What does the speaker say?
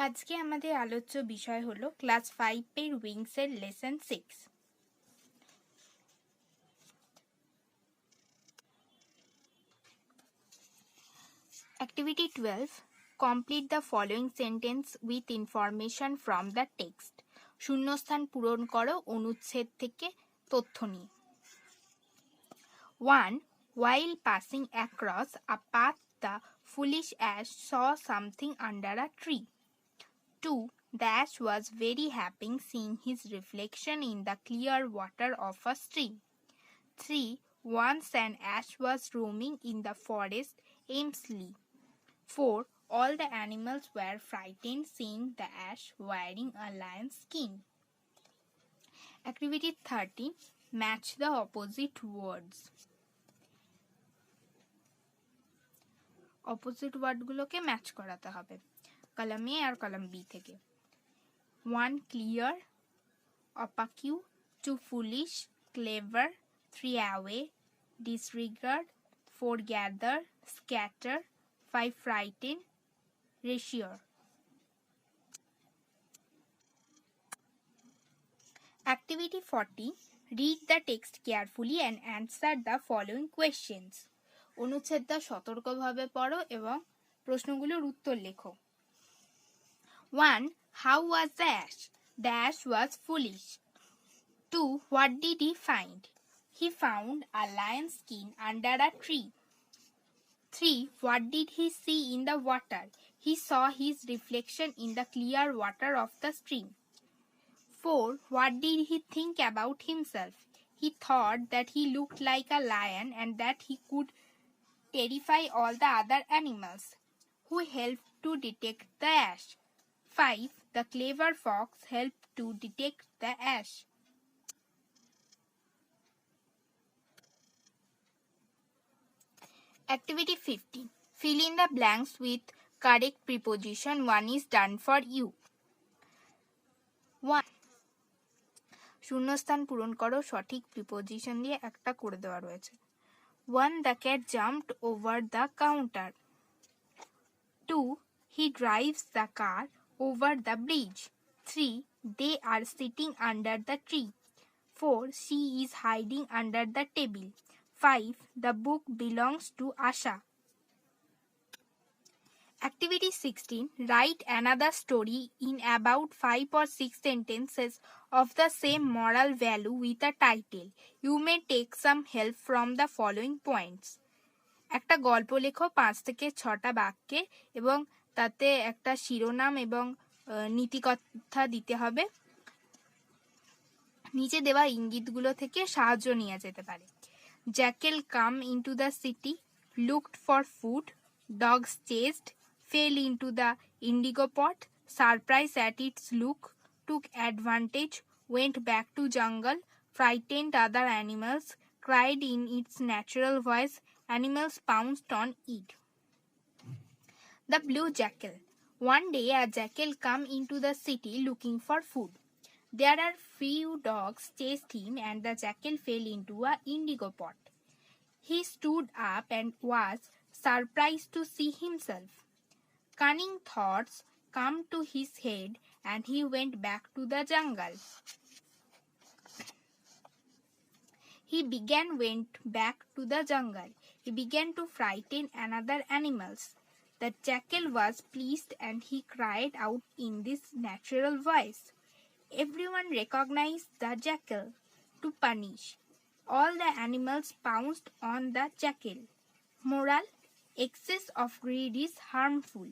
আজকে আমাদের আলোচ্য বিষয় হলো ক্লাস 5 এর উইংস এর lesson 6। Activity 12. Complete the following sentence with information from the text. শূন্যস্থান পূরণ করো অনুচ্ছেদ থেকে তথ্য নিয়ে। 1. While passing across a path, the foolish ass saw something under a tree. 2. The ass was very happy seeing his reflection in the clear water of a stream. 3. Once an ass was roaming in the forest aimlessly. 4. All the animals were frightened seeing the ass wearing a lion's skin. Activity 13. Match the opposite words. Opposite ওয়ার্ডগুলোকে match করাতে হবে column A আর column B থেকে। 1. Clear, opaque. 2. Foolish, clever. 3. Away, disregard. 4. Gather, scatter. 5. Frighten, reassure. Activity 40. Read the text carefully and answer the following questions. অনুচ্ছেদটা সতর্কভাবে পড়ো এবং প্রশ্নগুলোর উত্তর লেখো। 1. How was the ass? The ass was foolish. 2. What did he find? He found a lion's skin under a tree. 3. What did he see in the water? He saw his reflection in the clear water of the stream. 4. What did he think about himself? He thought that he looked like a lion and that he could terrify all the other animals. Who helped to detect the ass? 5. The clever fox helped to detect the ass. Activity 15. Fill in the blanks with correct preposition. 1 is done for you. 1. শূন্যস্থান পূরণ করো সঠিক preposition দিয়ে একটা করে দেওয়া রয়েছে। 1. The cat jumped over the counter. 2. He drives the car over the bridge. 3. They are sitting under the tree. 4. She is hiding under the table. 5. The book belongs to Asha. Activity 16. Write another story in about 5 or 6 sentences of the same moral value with a title. You may take some help from the following points. একটা গল্প লেখো 5 থেকে 6টা বাক্যে এবং তাতে একটা শিরোনাম এবং নীতিকথা দিতে হবে। নিচে দেওয়া ইঙ্গিতগুলো থেকে সাহায্য নিয়ে যেতে পারে। Jackal come into the city, looked for food, dogs chased, fell into the indigo pot, surprised at its look, took advantage, went back to jungle, frightened other animals, cried in its natural voice, animals pounced on it. The blue jackal. One day a jackal come into the city looking for food. There are few dogs chased him and the jackal fell into a indigo pot. He stood up and was surprised to see himself. Cunning thoughts come to his head and he went back to the jungle. He went back to the jungle. He began to frighten another animals. The jackal was pleased and he cried out in this natural voice. Everyone recognized the jackal. To punish, all the animals pounced on the jackal. Moral: excess of greed is harmful.